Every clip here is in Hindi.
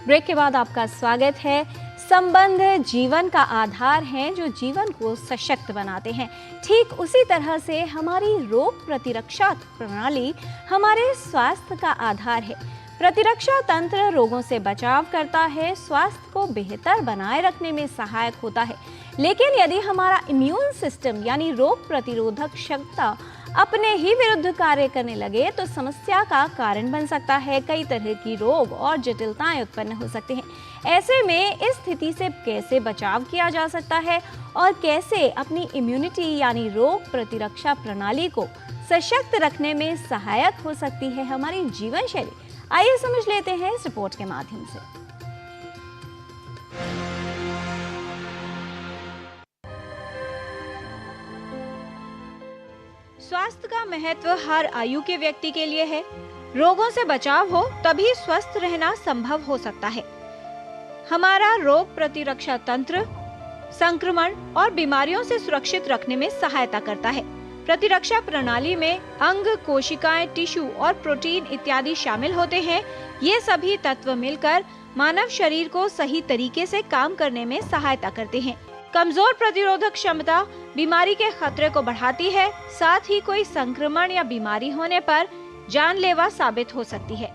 ब्रेक के बाद आपका स्वागत है। संबंध जीवन का आधार हैं जो जीवन को सशक्त बनाते हैं। ठीक उसी तरह से हमारी रोग प्रतिरक्षा प्रणाली हमारे स्वास्थ्य का आधार है। प्रतिरक्षा तंत्र रोगों से बचाव करता है, स्वास्थ्य को बेहतर बनाए रखने में सहायक होता है। लेकिन यदि हमारा इम्यून सिस्टम यानी रोग प्रतिरोधक क्षमता अपने ही विरुद्ध कार्य करने लगे तो समस्या का कारण बन सकता है। कई तरह की रोग और जटिलताएं उत्पन्न हो सकते हैं। ऐसे में इस स्थिति से कैसे बचाव किया जा सकता है और कैसे अपनी इम्यूनिटी यानी रोग प्रतिरक्षा प्रणाली को सशक्त रखने में सहायक हो सकती है हमारी जीवन शैली, आइए समझ लेते हैं इस रिपोर्ट के माध्यम से। स्वास्थ्य का महत्व हर आयु के व्यक्ति के लिए है। रोगों से बचाव हो तभी स्वस्थ रहना संभव हो सकता है। हमारा रोग प्रतिरक्षा तंत्र संक्रमण और बीमारियों से सुरक्षित रखने में सहायता करता है। प्रतिरक्षा प्रणाली में अंग, कोशिकाएं, टिश्यू और प्रोटीन इत्यादि शामिल होते हैं। ये सभी तत्व मिलकर मानव शरीर को सही तरीके से काम करने में सहायता करते हैं। कमजोर प्रतिरोधक क्षमता बीमारी के खतरे को बढ़ाती है, साथ ही कोई संक्रमण या बीमारी होने पर जानलेवा साबित हो सकती है।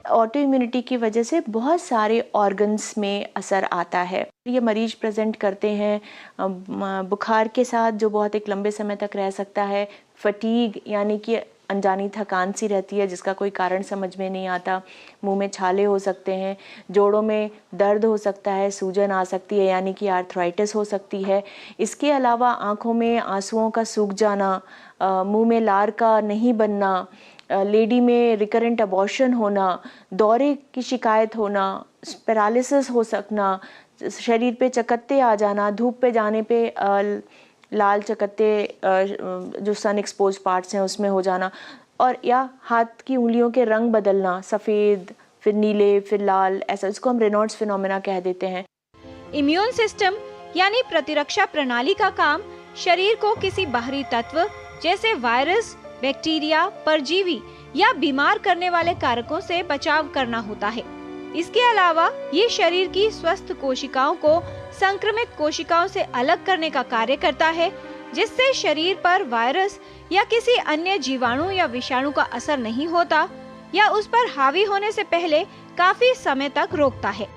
ऑटो इम्यूनिटी की वजह से बहुत सारे ऑर्गन्स में असर आता है। ये मरीज प्रेजेंट करते हैं बुखार के साथ जो बहुत एक लंबे समय तक रह सकता है, फटीग यानी कि अनजानी थकान सी रहती है जिसका कोई कारण समझ में नहीं आता, मुंह में छाले हो सकते हैं, जोड़ों में दर्द हो सकता है, सूजन आ सकती है यानी कि आर्थराइटिस हो सकती है। इसके अलावा आँखों में आंसुओं का सूख जाना, मुंह में लार का नहीं बनना, लेडी में रिकरेंट अबॉर्शन होना, दौरे की शिकायत होना, पैरालिसिस हो सकना, शरीर पे चकत्ते आ जाना, धूप पे जाने पे लाल चकत्ते जो सन एक्सपोज पार्ट्स हैं उसमें हो जाना, और या हाथ की उंगलियों के रंग बदलना, सफ़ेद फिर नीले फिर लाल, ऐसा इसको हम रेनॉल्ड्स फिनोमेना कह देते हैं। इम्यून सिस्टम यानी प्रतिरक्षा प्रणाली का काम शरीर को किसी बाहरी तत्व जैसे वायरस, बैक्टीरिया, परजीवी या बीमार करने वाले कारकों से बचाव करना होता है। इसके अलावा ये शरीर की स्वस्थ कोशिकाओं को संक्रमित कोशिकाओं से अलग करने का कार्य करता है, जिससे शरीर पर वायरस या किसी अन्य जीवाणु या विषाणु का असर नहीं होता या उस पर हावी होने से पहले काफी समय तक रोकता है।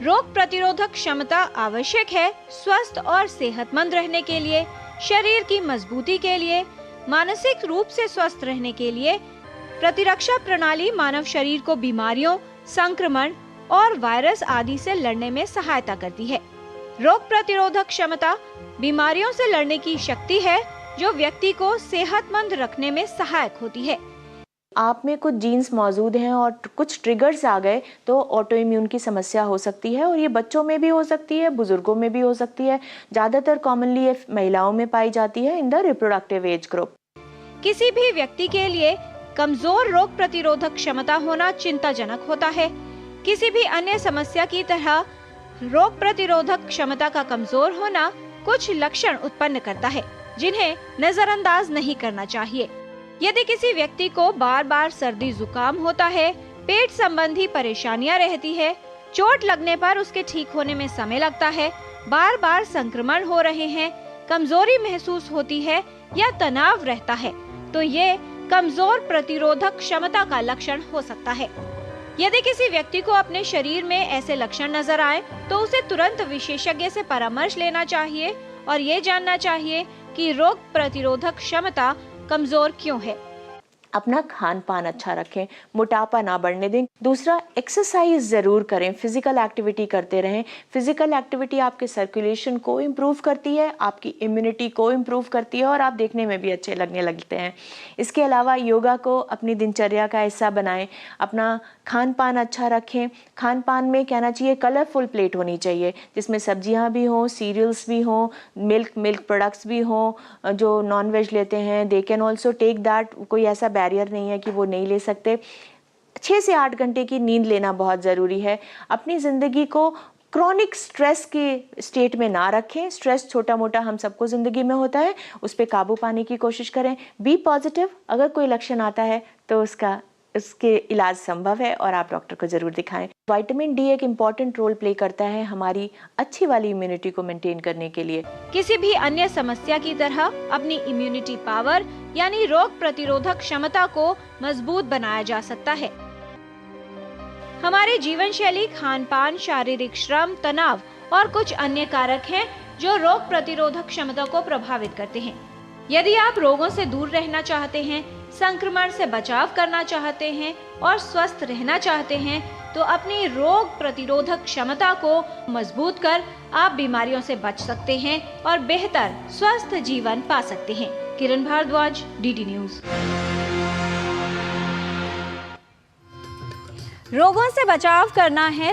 रोग प्रतिरोधक क्षमता आवश्यक है स्वस्थ और सेहतमंद रहने के लिए, शरीर की मजबूती के लिए, मानसिक रूप से स्वस्थ रहने के लिए। प्रतिरक्षा प्रणाली मानव शरीर को बीमारियों, संक्रमण और वायरस आदि से लड़ने में सहायता करती है। रोग प्रतिरोधक क्षमता बीमारियों से लड़ने की शक्ति है जो व्यक्ति को सेहतमंद रखने में सहायक होती है। आप में कुछ जीन्स मौजूद हैं और कुछ ट्रिगर्स आ गए तो ऑटो इम्यून की समस्या हो सकती है, और ये बच्चों में भी हो सकती है, बुजुर्गों में भी हो सकती है। ज़्यादातर कॉमनली ये महिलाओं में पाई जाती है in the reproductive age group. किसी भी व्यक्ति के लिए कमजोर रोग प्रतिरोधक क्षमता होना चिंताजनक होता है। किसी भी अन्य समस्या की तरह रोग प्रतिरोधक क्षमता का कमजोर होना कुछ लक्षण उत्पन्न करता है जिन्हें नजरअंदाज नहीं करना चाहिए। यदि किसी व्यक्ति को बार बार सर्दी जुकाम होता है, पेट संबंधी परेशानियां रहती है, चोट लगने पर उसके ठीक होने में समय लगता है, बार बार संक्रमण हो रहे हैं, कमजोरी महसूस होती है या तनाव रहता है, तो ये कमजोर प्रतिरोधक क्षमता का लक्षण हो सकता है। यदि किसी व्यक्ति को अपने शरीर में ऐसे लक्षण नजर आए तो उसे तुरंत विशेषज्ञ से परामर्श लेना चाहिए और ये जानना चाहिए कि रोग प्रतिरोधक क्षमता कमजोर क्यों है। अपना खान पान अच्छा रखें, मोटापा ना बढ़ने दें। दूसरा, एक्सरसाइज ज़रूर करें, फिजिकल एक्टिविटी करते रहें। फिजिकल एक्टिविटी आपके सर्कुलेशन को इम्प्रूव करती है, आपकी इम्यूनिटी को इम्प्रूव करती है और आप देखने में भी अच्छे लगने लगते हैं। इसके अलावा योगा को अपनी दिनचर्या का हिस्सा बनाएं, अपना खान पान अच्छा रखें। खान पान में कहना चाहिए कलरफुल प्लेट होनी चाहिए जिसमें सब्जियां भी हों, सीरियल्स भी हों, मिल्क प्रोडक्ट्स भी हों। जो नॉन वेज लेते हैं they can also take that, कोई ऐसा बैरियर नहीं है कि वो नहीं ले सकते। 6 से 8 घंटे की नींद लेना बहुत ज़रूरी है। अपनी ज़िंदगी को क्रॉनिक स्ट्रेस के स्टेट में ना रखें। स्ट्रेस छोटा मोटा हम सबको ज़िंदगी में होता है, उस पर काबू पाने की कोशिश करें। बी पॉजिटिव, अगर कोई लक्षण आता है तो उसके इलाज संभव है और आप डॉक्टर को ज़रूर दिखाएं। विटामिन डी एक इम्पॉर्टेंट रोल प्ले करता है हमारी अच्छी वाली इम्यूनिटी को मेंटेन करने के लिए। किसी भी अन्य समस्या की तरह अपनी इम्यूनिटी पावर यानी रोग प्रतिरोधक क्षमता को मजबूत बनाया जा सकता है। हमारे जीवन शैली, खान पान, शारीरिक श्रम, तनाव और कुछ अन्य कारक हैं जो रोग प्रतिरोधक क्षमता को प्रभावित करते हैं। यदि आप रोगों से दूर रहना चाहते हैं, संक्रमण से बचाव करना चाहते हैं और स्वस्थ रहना चाहते हैं, तो अपनी रोग प्रतिरोधक क्षमता को मजबूत कर आप बीमारियों से बच सकते हैं और बेहतर स्वस्थ जीवन पा सकते हैं। किरण भारद्वाज, डीडी न्यूज। रोगों से बचाव करना है